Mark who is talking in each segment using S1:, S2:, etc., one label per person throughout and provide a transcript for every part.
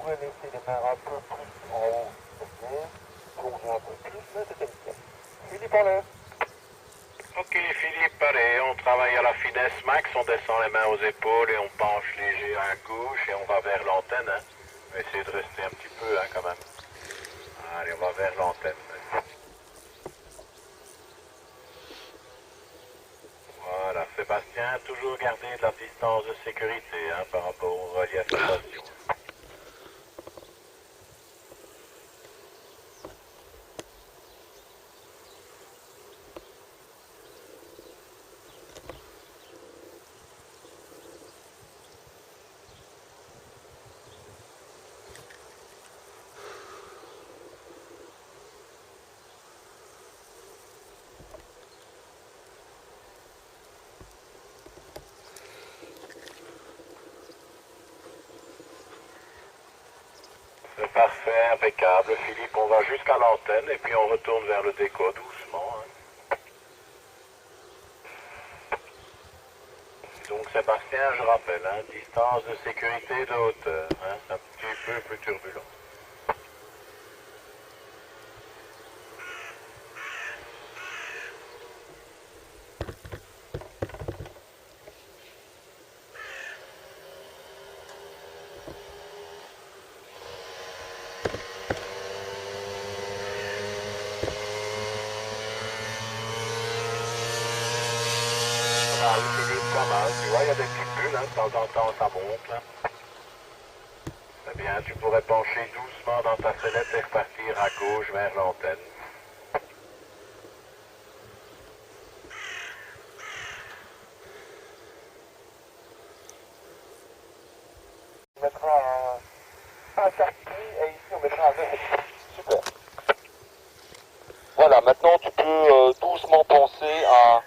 S1: pouvez laisser les mains un peu plus en haut, ok. Plonger un peu plus, là c'était nickel. Philippe en l'air.
S2: Ok Philippe, allez, on travaille à la finesse max, on descend les mains aux épaules et on penche léger à gauche et on va vers l'antenne. Hein. On va essayer de rester un petit peu hein, quand même. Allez, on va vers l'antenne. Voilà, Sébastien, toujours garder de la distance de sécurité hein, par rapport au relief à station. C'est parfait, impeccable. Philippe, on va jusqu'à l'antenne et puis on retourne vers le déco doucement. Hein. Donc Sébastien, je rappelle, hein, distance de sécurité de hauteur. Hein, c'est un petit peu plus turbulent. Pas mal, Philippe, pas mal. Tu vois, il y a des petites bulles, hein, de temps en temps, ça monte. Là. Eh bien, tu pourrais pencher doucement dans ta fenêtre et repartir à gauche vers l'antenne.
S1: On mettra un circuit et ici on mettra un verre. Super. Voilà, maintenant tu peux doucement penser à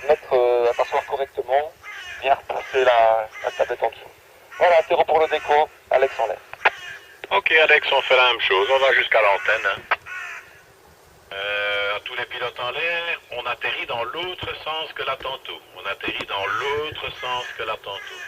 S1: mettre, à t'asseoir correctement, bien repousser la tablette en dessous. Voilà, terreau pour le déco, Alex en l'air.
S2: Ok Alex, on fait la même chose, on va jusqu'à l'antenne. Hein. À tous les pilotes en l'air, on atterrit dans l'autre sens que là tantôt. On atterrit dans l'autre sens que là tantôt.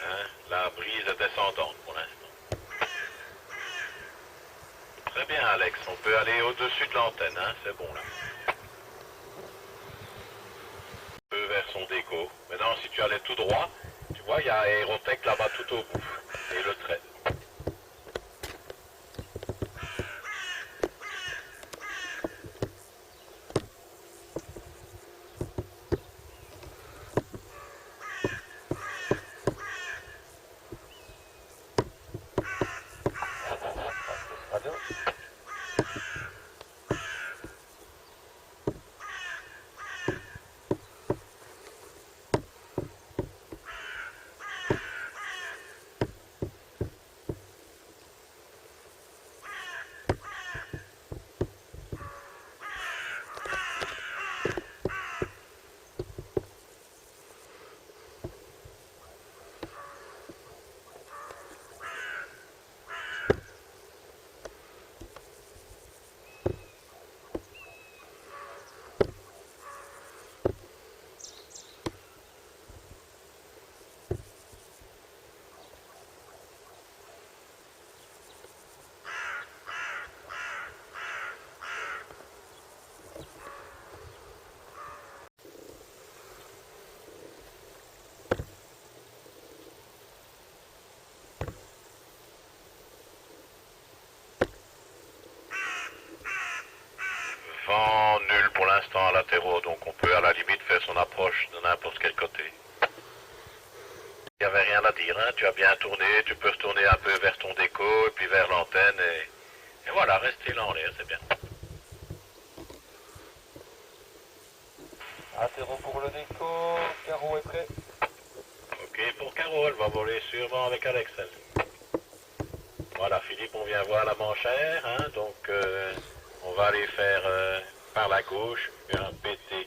S2: Hein? La brise est descendante pour l'instant. Très bien Alex, on peut aller au-dessus de l'antenne, hein? C'est bon là. Un peu vers son déco. Maintenant si tu allais tout droit, tu vois il y a Aérotech là-bas tout au bout. Et le trait.
S1: Radio.
S2: Vent nul pour l'instant à latéraux, donc on peut à la limite faire son approche de n'importe quel côté. Il n'y avait rien à dire, hein. Tu as bien tourné, tu peux retourner un peu vers ton déco et puis vers l'antenne et voilà, rester là en l'air, c'est bien.
S1: Interro pour le déco, Caro est prêt.
S2: Ok, pour Caro, elle va voler sûrement avec Alex. Elle. Voilà, Philippe, on vient voir la manchère, hein, donc on va aller faire par la gauche un PTU.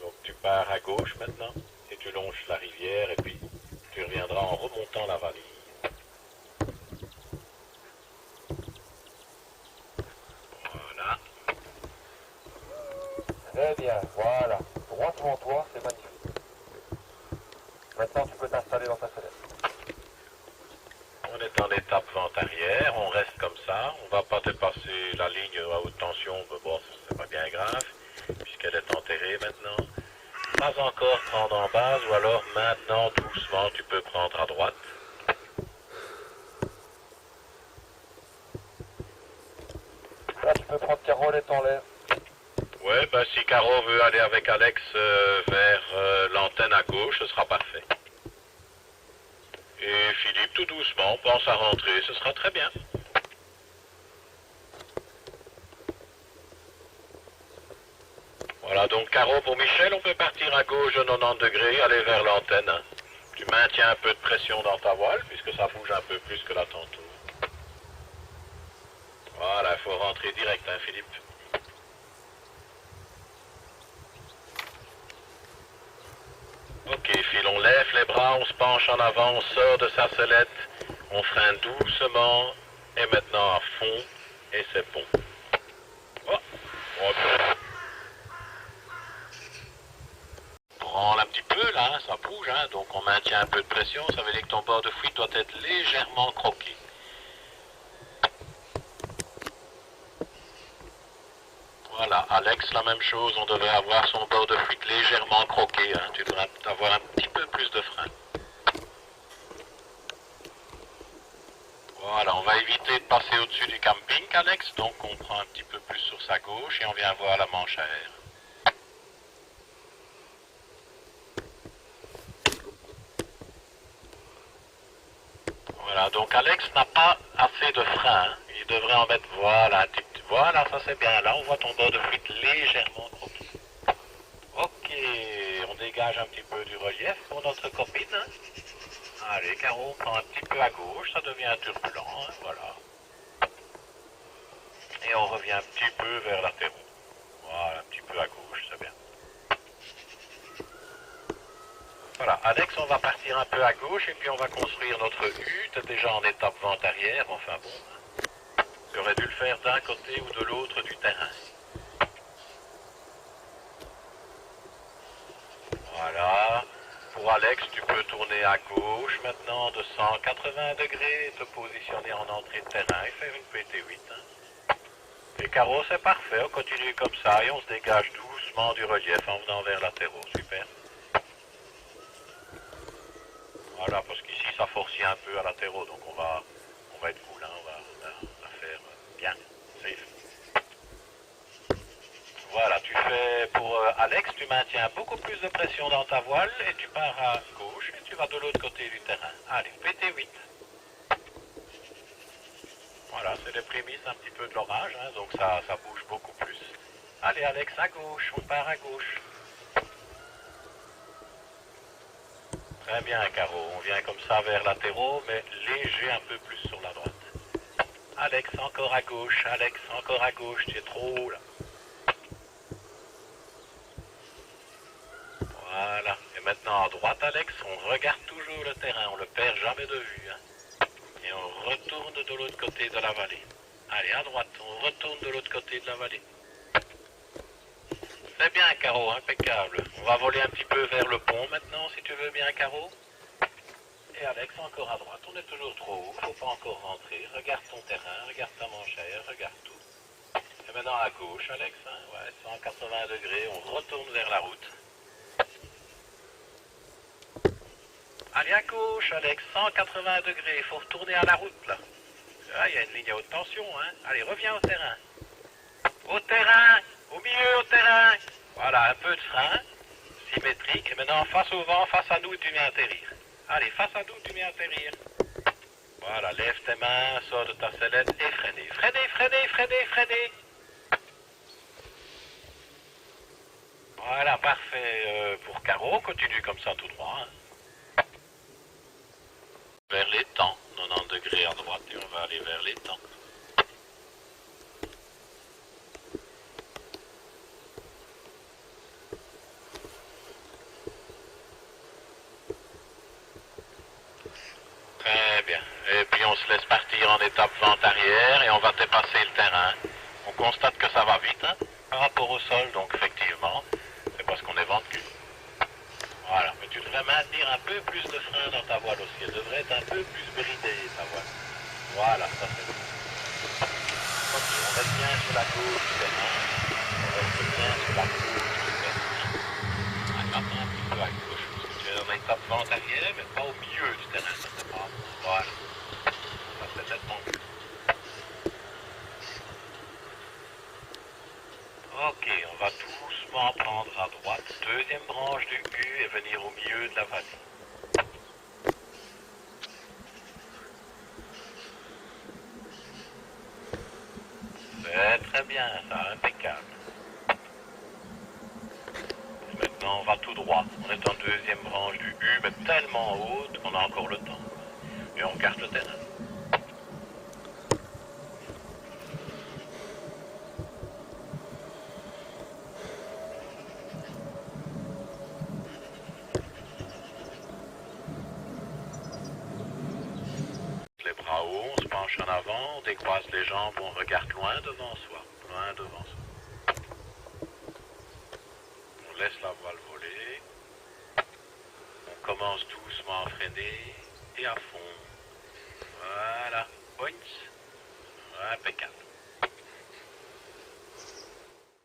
S2: Donc tu pars à gauche maintenant et tu longes la rivière et puis tu reviendras en remontant la vallée. Voilà.
S1: Très bien, voilà. Droit devant toi, c'est magnifique. Maintenant tu peux t'installer dans ta fenêtre.
S2: On est en en étape vente arrière, on reste comme ça, on va pas dépasser la ligne à haute tension, mais bon, c'est pas bien grave, puisqu'elle est enterrée maintenant. Pas encore prendre en base, ou alors maintenant, doucement, tu peux prendre à droite.
S1: Là, tu peux prendre Carole et t'enlèves.
S2: Ouais, ben si Caro veut aller avec Alex vers l'antenne à gauche, ce sera parfait. Et Philippe, tout doucement, pense à rentrer, ce sera très bien. Voilà, donc Caro pour Michel, on peut partir à gauche de 90 degrés, aller vers l'antenne. Tu maintiens un peu de pression dans ta voile, puisque ça bouge un peu plus que là tantôt. Voilà, il faut rentrer direct, hein, Philippe. Ok, Phil, on lève les bras, on se penche en avant, on sort de sa sellette, on freine doucement, et maintenant à fond, et c'est bon. Oh, ok. Branle un petit peu là, hein, ça bouge, hein, donc on maintient un peu de pression, ça veut dire que ton bord de fuite doit être légèrement croqué. Voilà, Alex, la même chose, on devrait avoir son bord de fuite légèrement croqué, hein, tu devrais avoir un petit peu plus de frein. Voilà, on va éviter de passer au-dessus du camping, Alex, donc on prend un petit peu plus sur sa gauche et on vient voir la manche à air. Voilà, donc Alex n'a pas assez de frein, hein. Il devrait en mettre, voilà, un petit peu. Voilà, ça c'est bien, là on voit ton bord de fuite légèrement croqué. Ok, on dégage un petit peu du relief pour notre copine. Hein. Allez, Caro, on prend un petit peu à gauche, ça devient turbulent, hein, voilà. Et on revient un petit peu vers la terre. Voilà, un petit peu à gauche, c'est bien. Voilà, Alex, on va partir un peu à gauche et puis on va construire notre hutte, déjà en étape vente arrière, enfin bon. J'aurais dû le faire d'un côté ou de l'autre du terrain. Voilà. Pour Alex, tu peux tourner à gauche maintenant de 180 degrés, te positionner en entrée de terrain et faire une PT8. Hein. Et Caro, c'est parfait, on continue comme ça et on se dégage doucement du relief en venant vers latéraux. Super. Voilà, parce qu'ici ça forcit un peu à latéraux, donc on va être cool, hein, on va faire bien, safe. Voilà, tu fais pour Alex, tu maintiens beaucoup plus de pression dans ta voile et tu pars à gauche et tu vas de l'autre côté du terrain. Allez, PT8. Voilà, c'est les prémices un petit peu de l'orage, hein, donc ça bouge beaucoup plus. Allez Alex, à gauche, on part à gauche. Très bien Caro, on vient comme ça vers latéraux, mais léger un peu plus sur la droite. Alex, encore à gauche, Alex, encore à gauche, tu es trop haut là. Voilà, et maintenant à droite Alex, on regarde toujours le terrain, on le perd jamais de vue. Hein. Et on retourne de l'autre côté de la vallée. Allez, à droite, on retourne de l'autre côté de la vallée. C'est bien Caro, impeccable. On va voler un petit peu vers le pont maintenant, si tu veux bien Caro. Et Alex, encore à droite, on est toujours trop haut, faut pas encore rentrer. Regarde ton terrain, regarde ta manche à air, regarde tout. Et maintenant à gauche Alex, hein, ouais, 180 degrés, on retourne vers la route. Allez à gauche Alex, 180 degrés, il faut retourner à la route là. Ah, il y a une ligne à haute tension, hein. Allez, reviens au terrain. Au terrain, au milieu, au terrain. Voilà, un peu de frein, symétrique. Et maintenant, face au vent, face à nous, tu viens atterrir. Allez, face à nous, tu viens atterrir. Voilà, lève tes mains, sors de ta sellette et freinez. Freinez, freinez, freinez, freinez. Voilà, parfait pour Caro. Continue comme ça tout droit. Hein. Vers l'étang, 90 degrés à droite et on va aller vers l'étang. Très bien. Et puis on se laisse partir en étape vente arrière et on va dépasser le terrain. On constate que ça va vite hein, par rapport au sol, donc effectivement, c'est parce qu'on est vent de cul. Voilà, mais tu devrais maintenir un peu plus de frein dans ta voile aussi. Elle devrait être un peu plus bridée, ta voile. Voilà, ça c'est bon. Ok, on reste bien sur la gauche du terrain. On reste bien sur la gauche du terrain. Maintenant un petit peu à gauche, parce que tu es en état de vente arrière, mais pas au milieu du terrain, ça c'est pas bon. Voilà, ça c'est nettement mieux. Ok, on va doucement prendre à droite, deuxième branche du U et venir au milieu de la vallée. C'est très bien, ça, impeccable. Maintenant, on va tout droit. On est en deuxième branche du U, mais tellement haute qu'on a encore le temps. Et on regarde le terrain. Les bras hauts, on se penche en avant, on décroise les jambes, on regarde loin devant soi. Loin devant soi. On laisse la voile voler. On commence doucement à freiner et à fond. Voilà. Oui. Impeccable.